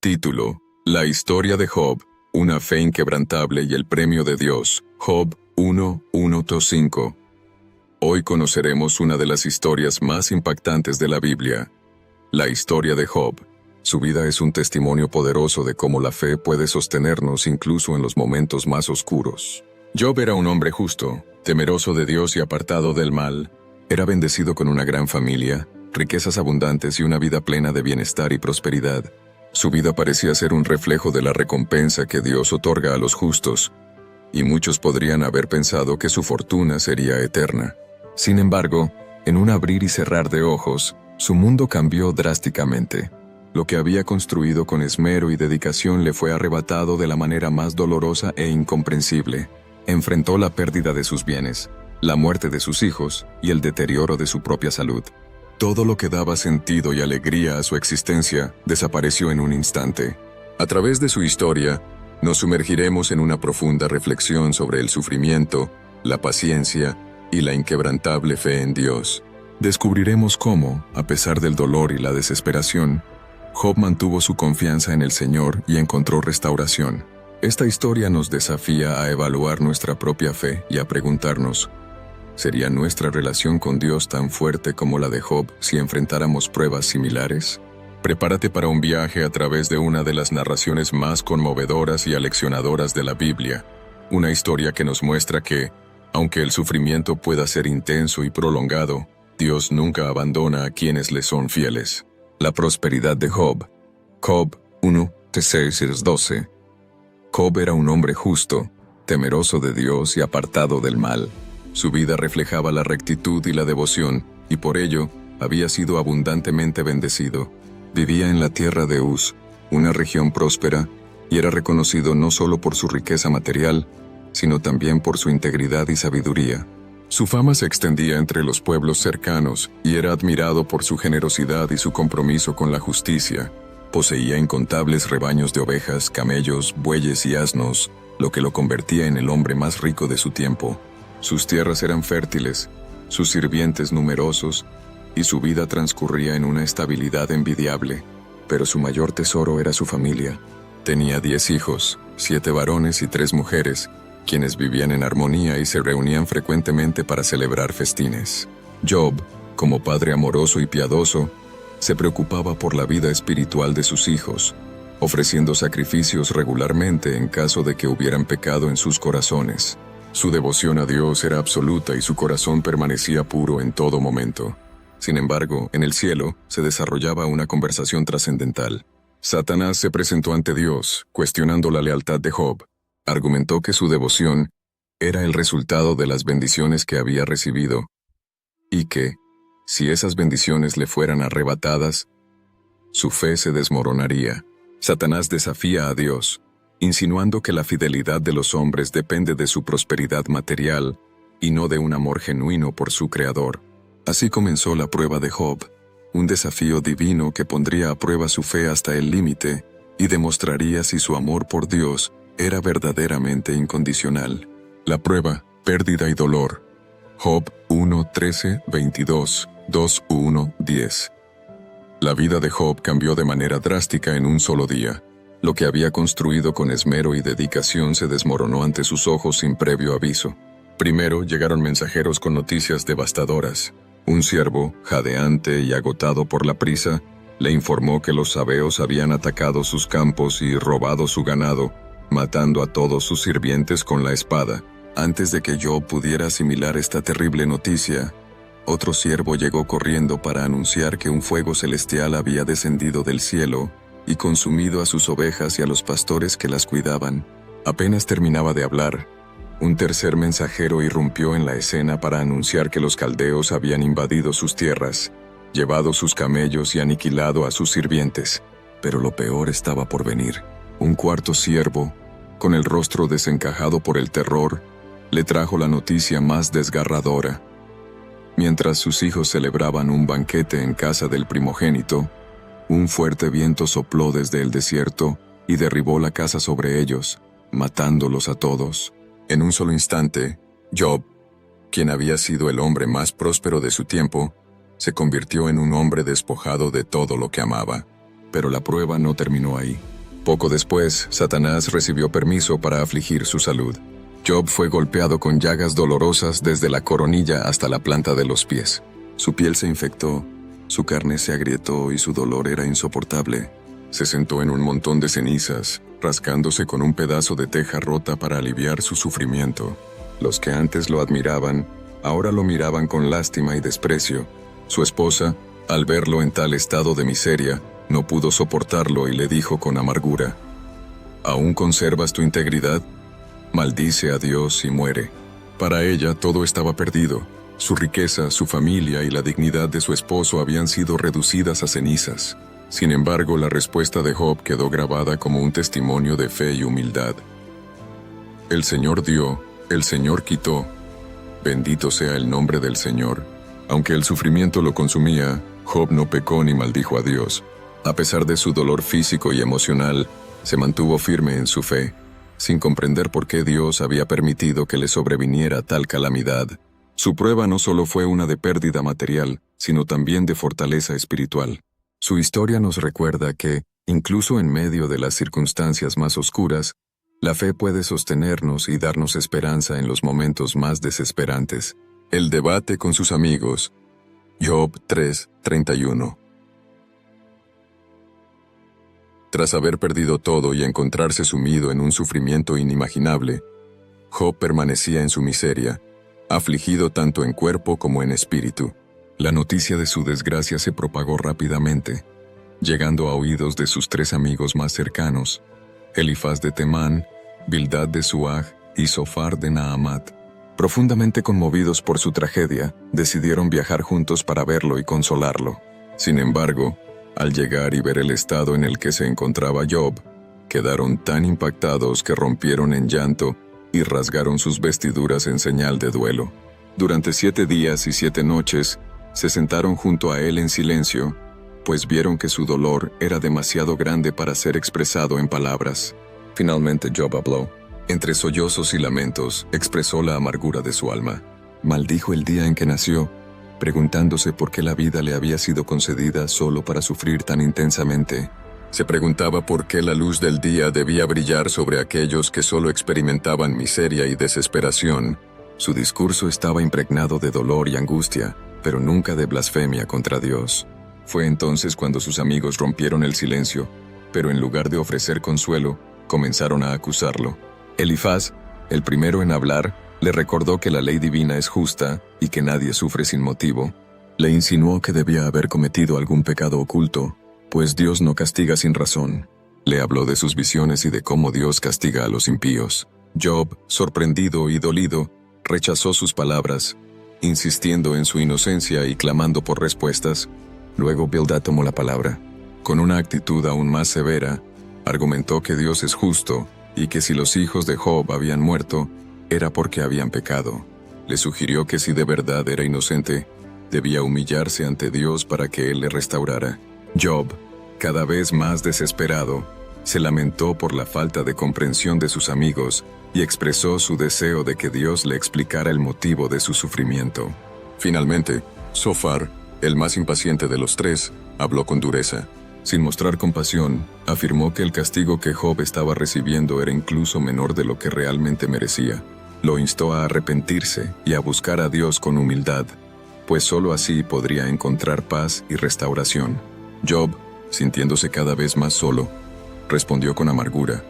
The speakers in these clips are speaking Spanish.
Título: La historia de Job, una fe inquebrantable y el premio de Dios. Job 1:1-5. Hoy conoceremos una de las historias más impactantes de la Biblia. La historia de Job. Su vida es un testimonio poderoso de cómo la fe puede sostenernos incluso en los momentos más oscuros. Job era un hombre justo, temeroso de Dios y apartado del mal. Era bendecido con una gran familia, riquezas abundantes y una vida plena de bienestar y prosperidad. Su vida parecía ser un reflejo de la recompensa que Dios otorga a los justos, y muchos podrían haber pensado que su fortuna sería eterna. Sin embargo, en un abrir y cerrar de ojos, su mundo cambió drásticamente. Lo que había construido con esmero y dedicación le fue arrebatado de la manera más dolorosa e incomprensible. Enfrentó la pérdida de sus bienes, la muerte de sus hijos y el deterioro de su propia salud. Todo lo que daba sentido y alegría a su existencia desapareció en un instante. A través de su historia, nos sumergiremos en una profunda reflexión sobre el sufrimiento, la paciencia y la inquebrantable fe en Dios. Descubriremos cómo, a pesar del dolor y la desesperación, Job mantuvo su confianza en el Señor y encontró restauración. Esta historia nos desafía a evaluar nuestra propia fe y a preguntarnos: ¿sería nuestra relación con Dios tan fuerte como la de Job si enfrentáramos pruebas similares? Prepárate para un viaje a través de una de las narraciones más conmovedoras y aleccionadoras de la Biblia, una historia que nos muestra que, aunque el sufrimiento pueda ser intenso y prolongado, Dios nunca abandona a quienes le son fieles. La prosperidad de Job. Job 1:6-12. Job era un hombre justo, temeroso de Dios y apartado del mal. Su vida reflejaba la rectitud y la devoción, y por ello, había sido abundantemente bendecido. Vivía en la tierra de Uz, una región próspera, y era reconocido no solo por su riqueza material, sino también por su integridad y sabiduría. Su fama se extendía entre los pueblos cercanos, y era admirado por su generosidad y su compromiso con la justicia. Poseía incontables rebaños de ovejas, camellos, bueyes y asnos, lo que lo convertía en el hombre más rico de su tiempo. Sus tierras eran fértiles, sus sirvientes numerosos, y su vida transcurría en una estabilidad envidiable. Pero su mayor tesoro era su familia. Tenía 10 hijos, 7 varones y 3 mujeres, quienes vivían en armonía y se reunían frecuentemente para celebrar festines. Job, como padre amoroso y piadoso, se preocupaba por la vida espiritual de sus hijos, ofreciendo sacrificios regularmente en caso de que hubieran pecado en sus corazones. Su devoción a Dios era absoluta y su corazón permanecía puro en todo momento. Sin embargo, en el cielo se desarrollaba una conversación trascendental. Satanás se presentó ante Dios, cuestionando la lealtad de Job. Argumentó que su devoción era el resultado de las bendiciones que había recibido, y que, si esas bendiciones le fueran arrebatadas, su fe se desmoronaría. Satanás desafía a Dios, insinuando que la fidelidad de los hombres depende de su prosperidad material y no de un amor genuino por su Creador. Así comenzó la prueba de Job, un desafío divino que pondría a prueba su fe hasta el límite y demostraría si su amor por Dios era verdaderamente incondicional. La prueba, pérdida y dolor. Job 1:13-22, 2:1-10. La vida de Job cambió de manera drástica en un solo día. Lo que había construido con esmero y dedicación se desmoronó ante sus ojos sin previo aviso. Primero llegaron mensajeros con noticias devastadoras. Un siervo, jadeante y agotado por la prisa, le informó que los sabeos habían atacado sus campos y robado su ganado, matando a todos sus sirvientes con la espada. Antes de que Job pudiera asimilar esta terrible noticia, otro siervo llegó corriendo para anunciar que un fuego celestial había descendido del cielo y consumido a sus ovejas y a los pastores que las cuidaban. Apenas terminaba de hablar, un tercer mensajero irrumpió en la escena para anunciar que los caldeos habían invadido sus tierras, llevado sus camellos y aniquilado a sus sirvientes. Pero lo peor estaba por venir. Un cuarto siervo, con el rostro desencajado por el terror, le trajo la noticia más desgarradora. Mientras sus hijos celebraban un banquete en casa del primogénito, un fuerte viento sopló desde el desierto y derribó la casa sobre ellos, matándolos a todos. En un solo instante, Job, quien había sido el hombre más próspero de su tiempo, se convirtió en un hombre despojado de todo lo que amaba. Pero la prueba no terminó ahí. Poco después, Satanás recibió permiso para afligir su salud. Job fue golpeado con llagas dolorosas desde la coronilla hasta la planta de los pies. Su piel se infectó, su carne se agrietó y su dolor era insoportable. Se sentó en un montón de cenizas, rascándose con un pedazo de teja rota para aliviar su sufrimiento. Los que antes lo admiraban, ahora lo miraban con lástima y desprecio. Su esposa, al verlo en tal estado de miseria, no pudo soportarlo y le dijo con amargura: ¿Aún conservas tu integridad? Maldice a Dios y muere. Para ella todo estaba perdido. Su riqueza, su familia y la dignidad de su esposo habían sido reducidas a cenizas. Sin embargo, la respuesta de Job quedó grabada como un testimonio de fe y humildad. El Señor dio, el Señor quitó. Bendito sea el nombre del Señor. Aunque el sufrimiento lo consumía, Job no pecó ni maldijo a Dios. A pesar de su dolor físico y emocional, se mantuvo firme en su fe, sin comprender por qué Dios había permitido que le sobreviniera tal calamidad. Su prueba no solo fue una de pérdida material, sino también de fortaleza espiritual. Su historia nos recuerda que, incluso en medio de las circunstancias más oscuras, la fe puede sostenernos y darnos esperanza en los momentos más desesperantes. El debate con sus amigos. Job 3:31. Tras haber perdido todo y encontrarse sumido en un sufrimiento inimaginable, Job permanecía en su miseria, afligido tanto en cuerpo como en espíritu. La noticia de su desgracia se propagó rápidamente, llegando a oídos de sus 3 amigos más cercanos, Elifaz de Temán, Bildad de Suaj y Zofar de Naamat. Profundamente conmovidos por su tragedia, decidieron viajar juntos para verlo y consolarlo. Sin embargo, al llegar y ver el estado en el que se encontraba Job, quedaron tan impactados que rompieron en llanto y rasgaron sus vestiduras en señal de duelo. Durante 7 días y 7 noches, se sentaron junto a él en silencio, pues vieron que su dolor era demasiado grande para ser expresado en palabras. Finalmente Job habló. Entre sollozos y lamentos, expresó la amargura de su alma. Maldijo el día en que nació, preguntándose por qué la vida le había sido concedida solo para sufrir tan intensamente. Se preguntaba por qué la luz del día debía brillar sobre aquellos que solo experimentaban miseria y desesperación. Su discurso estaba impregnado de dolor y angustia, pero nunca de blasfemia contra Dios. Fue entonces cuando sus amigos rompieron el silencio, pero en lugar de ofrecer consuelo, comenzaron a acusarlo. Elifaz, el primero en hablar, le recordó que la ley divina es justa y que nadie sufre sin motivo. Le insinuó que debía haber cometido algún pecado oculto, pues Dios no castiga sin razón. Le habló de sus visiones y de cómo Dios castiga a los impíos. Job, sorprendido y dolido, rechazó sus palabras, insistiendo en su inocencia y clamando por respuestas. Luego Bildad tomó la palabra. Con una actitud aún más severa, argumentó que Dios es justo y que si los hijos de Job habían muerto, era porque habían pecado. Le sugirió que si de verdad era inocente, debía humillarse ante Dios para que Él le restaurara. Job, cada vez más desesperado, se lamentó por la falta de comprensión de sus amigos y expresó su deseo de que Dios le explicara el motivo de su sufrimiento. Finalmente, Zofar, el más impaciente de los 3, habló con dureza. Sin mostrar compasión, afirmó que el castigo que Job estaba recibiendo era incluso menor de lo que realmente merecía. Lo instó a arrepentirse y a buscar a Dios con humildad, pues sólo así podría encontrar paz y restauración. Job, sintiéndose cada vez más solo, respondió con amargura,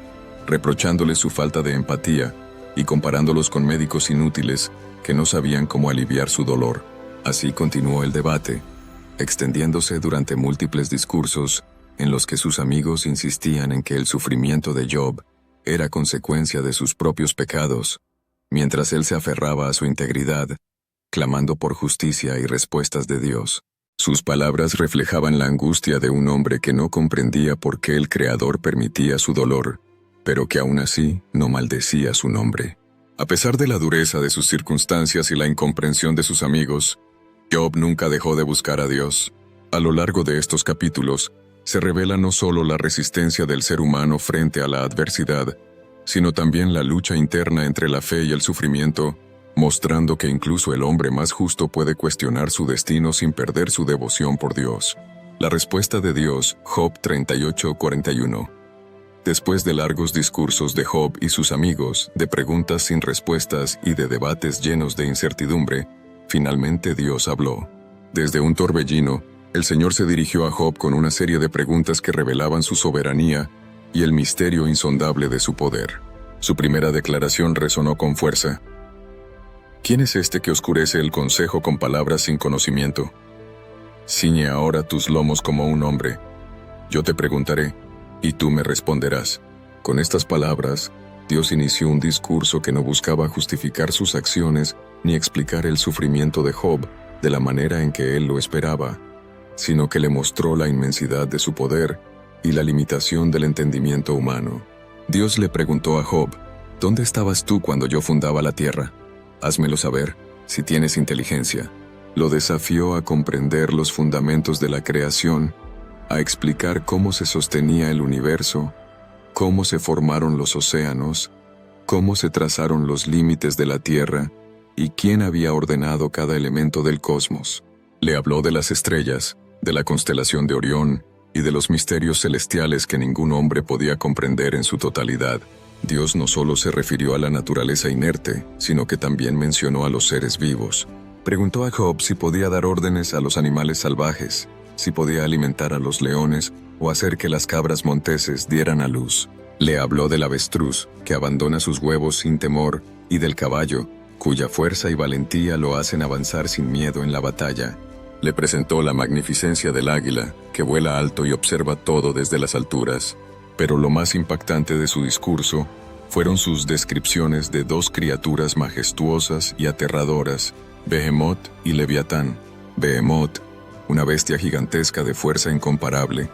reprochándole su falta de empatía y comparándolos con médicos inútiles que no sabían cómo aliviar su dolor. Así continuó el debate, extendiéndose durante múltiples discursos en los que sus amigos insistían en que el sufrimiento de Job era consecuencia de sus propios pecados, mientras él se aferraba a su integridad, clamando por justicia y respuestas de Dios. Sus palabras reflejaban la angustia de un hombre que no comprendía por qué el Creador permitía su dolor, pero que aún así no maldecía su nombre. A pesar de la dureza de sus circunstancias y la incomprensión de sus amigos, Job nunca dejó de buscar a Dios. A lo largo de estos capítulos, se revela no solo la resistencia del ser humano frente a la adversidad, sino también la lucha interna entre la fe y el sufrimiento, mostrando que incluso el hombre más justo puede cuestionar su destino sin perder su devoción por Dios. La respuesta de Dios, Job 38:41. Después de largos discursos de Job y sus amigos, de preguntas sin respuestas y de debates llenos de incertidumbre, finalmente Dios habló. Desde un torbellino, el Señor se dirigió a Job con una serie de preguntas que revelaban su soberanía y el misterio insondable de su poder. Su primera declaración resonó con fuerza. ¿Quién es este que oscurece el consejo con palabras sin conocimiento? Ciñe ahora tus lomos como un hombre. Yo te preguntaré, y tú me responderás. Con estas palabras, Dios inició un discurso que no buscaba justificar sus acciones ni explicar el sufrimiento de Job de la manera en que él lo esperaba, sino que le mostró la inmensidad de su poder y la limitación del entendimiento humano. Dios le preguntó a Job, ¿dónde estabas tú cuando yo fundaba la tierra? Házmelo saber, si tienes inteligencia. Lo desafió a comprender los fundamentos de la creación, a explicar cómo se sostenía el universo, cómo se formaron los océanos, cómo se trazaron los límites de la tierra y quién había ordenado cada elemento del cosmos. Le habló de las estrellas, de la constelación de Orión y de los misterios celestiales que ningún hombre podía comprender en su totalidad. Dios no solo se refirió a la naturaleza inerte, sino que también mencionó a los seres vivos. Preguntó a Job si podía dar órdenes a los animales salvajes, si podía alimentar a los leones o hacer que las cabras monteses dieran a luz. Le habló del avestruz, que abandona sus huevos sin temor, y del caballo, cuya fuerza y valentía lo hacen avanzar sin miedo en la batalla. Le presentó la magnificencia del águila, que vuela alto y observa todo desde las alturas. Pero lo más impactante de su discurso fueron sus descripciones de dos criaturas majestuosas y aterradoras, Behemoth y Leviatán. Behemoth, una bestia gigantesca de fuerza incomparable,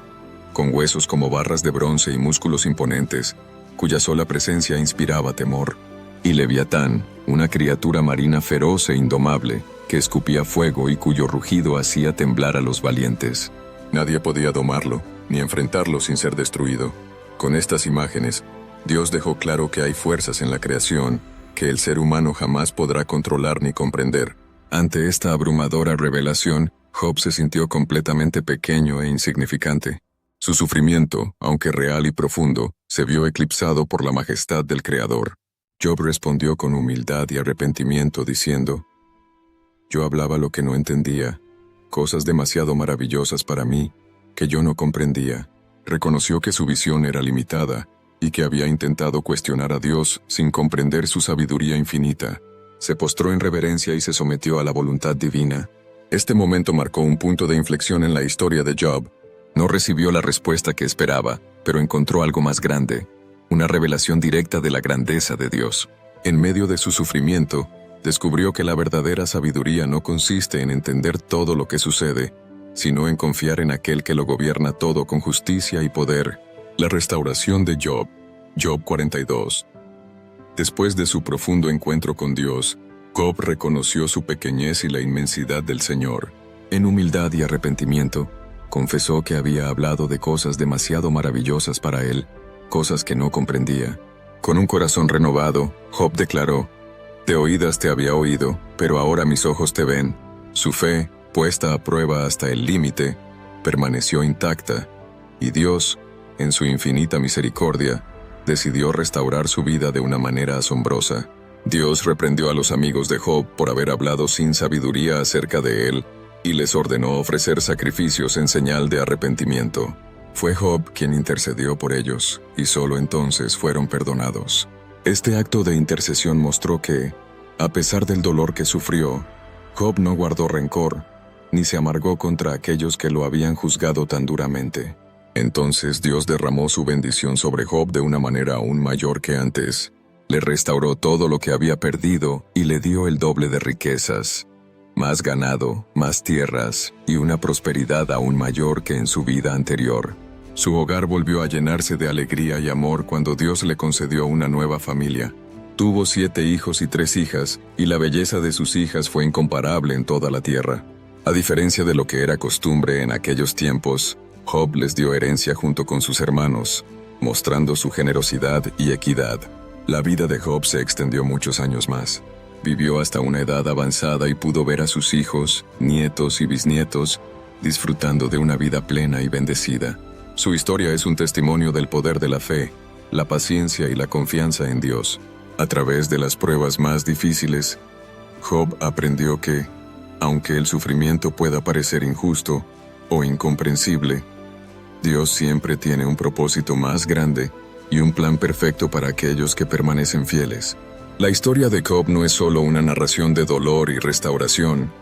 con huesos como barras de bronce y músculos imponentes, cuya sola presencia inspiraba temor. Y Leviatán, una criatura marina feroz e indomable, que escupía fuego y cuyo rugido hacía temblar a los valientes. Nadie podía domarlo, ni enfrentarlo sin ser destruido. Con estas imágenes, Dios dejó claro que hay fuerzas en la creación que el ser humano jamás podrá controlar ni comprender. Ante esta abrumadora revelación, Job se sintió completamente pequeño e insignificante. Su sufrimiento, aunque real y profundo, se vio eclipsado por la majestad del Creador. Job respondió con humildad y arrepentimiento diciendo, «Yo hablaba lo que no entendía, cosas demasiado maravillosas para mí, que yo no comprendía». Reconoció que su visión era limitada y que había intentado cuestionar a Dios sin comprender su sabiduría infinita. Se postró en reverencia y se sometió a la voluntad divina. Este momento marcó un punto de inflexión en la historia de Job. No recibió la respuesta que esperaba, pero encontró algo más grande, una revelación directa de la grandeza de Dios. En medio de su sufrimiento, descubrió que la verdadera sabiduría no consiste en entender todo lo que sucede, sino en confiar en aquel que lo gobierna todo con justicia y poder. La restauración de Job. Job 42. Después de su profundo encuentro con Dios, Job reconoció su pequeñez y la inmensidad del Señor. En humildad y arrepentimiento, confesó que había hablado de cosas demasiado maravillosas para él, cosas que no comprendía. Con un corazón renovado, Job declaró, «De oídas te había oído, pero ahora mis ojos te ven». Su fe, puesta a prueba hasta el límite, permaneció intacta, y Dios, en su infinita misericordia, decidió restaurar su vida de una manera asombrosa. Dios reprendió a los amigos de Job por haber hablado sin sabiduría acerca de él, y les ordenó ofrecer sacrificios en señal de arrepentimiento. Fue Job quien intercedió por ellos, y solo entonces fueron perdonados. Este acto de intercesión mostró que, a pesar del dolor que sufrió, Job no guardó rencor, ni se amargó contra aquellos que lo habían juzgado tan duramente. Entonces Dios derramó su bendición sobre Job de una manera aún mayor que antes. Le restauró todo lo que había perdido y le dio el doble de riquezas, más ganado, más tierras y una prosperidad aún mayor que en su vida anterior. Su hogar volvió a llenarse de alegría y amor cuando Dios le concedió una nueva familia. Tuvo 7 hijos y 3 hijas, y la belleza de sus hijas fue incomparable en toda la tierra. A diferencia de lo que era costumbre en aquellos tiempos, Job les dio herencia junto con sus hermanos, mostrando su generosidad y equidad. La vida de Job se extendió muchos años más. Vivió hasta una edad avanzada y pudo ver a sus hijos, nietos y bisnietos disfrutando de una vida plena y bendecida. Su historia es un testimonio del poder de la fe, la paciencia y la confianza en Dios. A través de las pruebas más difíciles, Job aprendió que, aunque el sufrimiento pueda parecer injusto o incomprensible, Dios siempre tiene un propósito más grande y un plan perfecto para aquellos que permanecen fieles. La historia de Job no es solo una narración de dolor y restauración,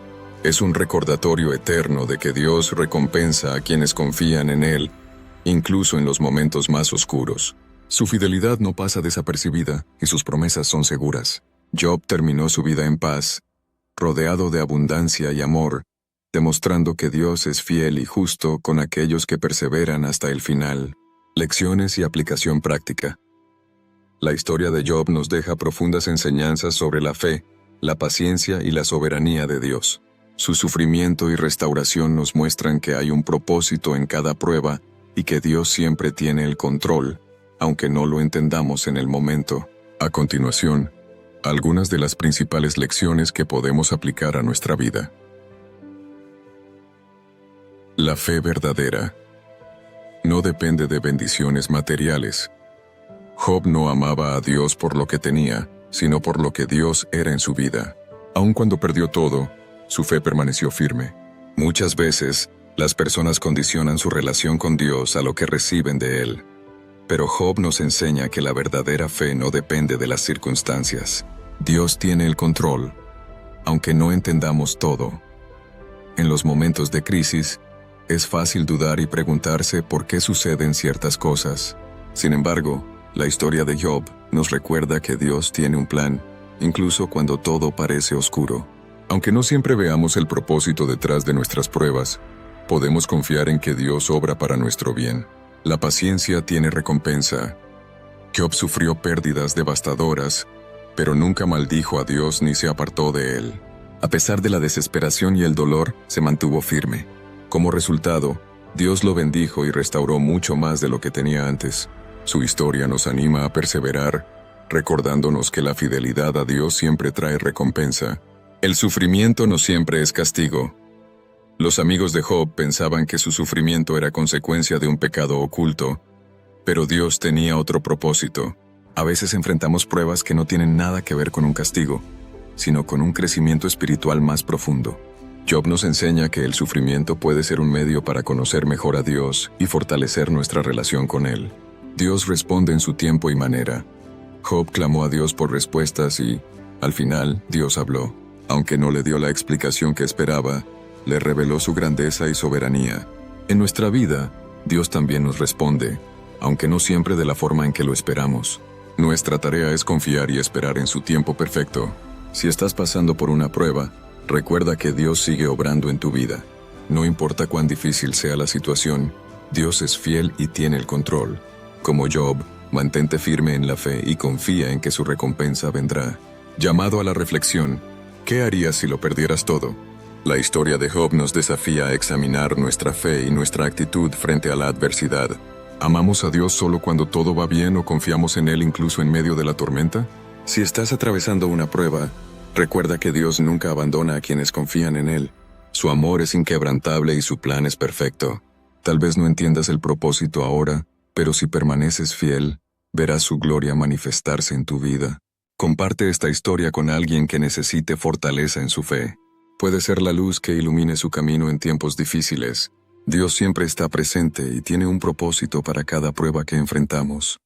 es un recordatorio eterno de que Dios recompensa a quienes confían en Él, incluso en los momentos más oscuros. Su fidelidad no pasa desapercibida y sus promesas son seguras. Job terminó su vida en paz, rodeado de abundancia y amor, demostrando que Dios es fiel y justo con aquellos que perseveran hasta el final. Lecciones y aplicación práctica. La historia de Job nos deja profundas enseñanzas sobre la fe, la paciencia y la soberanía de Dios. Su sufrimiento y restauración nos muestran que hay un propósito en cada prueba y que Dios siempre tiene el control, aunque no lo entendamos en el momento. A continuación, algunas de las principales lecciones que podemos aplicar a nuestra vida. La fe verdadera no depende de bendiciones materiales. Job no amaba a Dios por lo que tenía, sino por lo que Dios era en su vida. Aun cuando perdió todo, su fe permaneció firme. Muchas veces, las personas condicionan su relación con Dios a lo que reciben de Él. Pero Job nos enseña que la verdadera fe no depende de las circunstancias. Dios tiene el control, aunque no entendamos todo. En los momentos de crisis, es fácil dudar y preguntarse por qué suceden ciertas cosas. Sin embargo, la historia de Job nos recuerda que Dios tiene un plan, incluso cuando todo parece oscuro. Aunque no siempre veamos el propósito detrás de nuestras pruebas, podemos confiar en que Dios obra para nuestro bien. La paciencia tiene recompensa. Job sufrió pérdidas devastadoras, pero nunca maldijo a Dios ni se apartó de Él. A pesar de la desesperación y el dolor, se mantuvo firme. Como resultado, Dios lo bendijo y restauró mucho más de lo que tenía antes. Su historia nos anima a perseverar, recordándonos que la fidelidad a Dios siempre trae recompensa. El sufrimiento no siempre es castigo. Los amigos de Job pensaban que su sufrimiento era consecuencia de un pecado oculto, pero Dios tenía otro propósito. A veces enfrentamos pruebas que no tienen nada que ver con un castigo, sino con un crecimiento espiritual más profundo. Job nos enseña que el sufrimiento puede ser un medio para conocer mejor a Dios y fortalecer nuestra relación con Él. Dios responde en su tiempo y manera. Job clamó a Dios por respuestas y, al final, Dios habló. Aunque no le dio la explicación que esperaba, le reveló su grandeza y soberanía. En nuestra vida, Dios también nos responde, aunque no siempre de la forma en que lo esperamos. Nuestra tarea es confiar y esperar en su tiempo perfecto. Si estás pasando por una prueba, recuerda que Dios sigue obrando en tu vida. No importa cuán difícil sea la situación, Dios es fiel y tiene el control. Como Job, mantente firme en la fe y confía en que su recompensa vendrá. Llamado a la reflexión, ¿qué harías si lo perdieras todo? La historia de Job nos desafía a examinar nuestra fe y nuestra actitud frente a la adversidad. ¿Amamos a Dios solo cuando todo va bien o confiamos en Él incluso en medio de la tormenta? Si estás atravesando una prueba, recuerda que Dios nunca abandona a quienes confían en Él. Su amor es inquebrantable y su plan es perfecto. Tal vez no entiendas el propósito ahora, pero si permaneces fiel, verás su gloria manifestarse en tu vida. Comparte esta historia con alguien que necesite fortaleza en su fe. Puede ser la luz que ilumine su camino en tiempos difíciles. Dios siempre está presente y tiene un propósito para cada prueba que enfrentamos.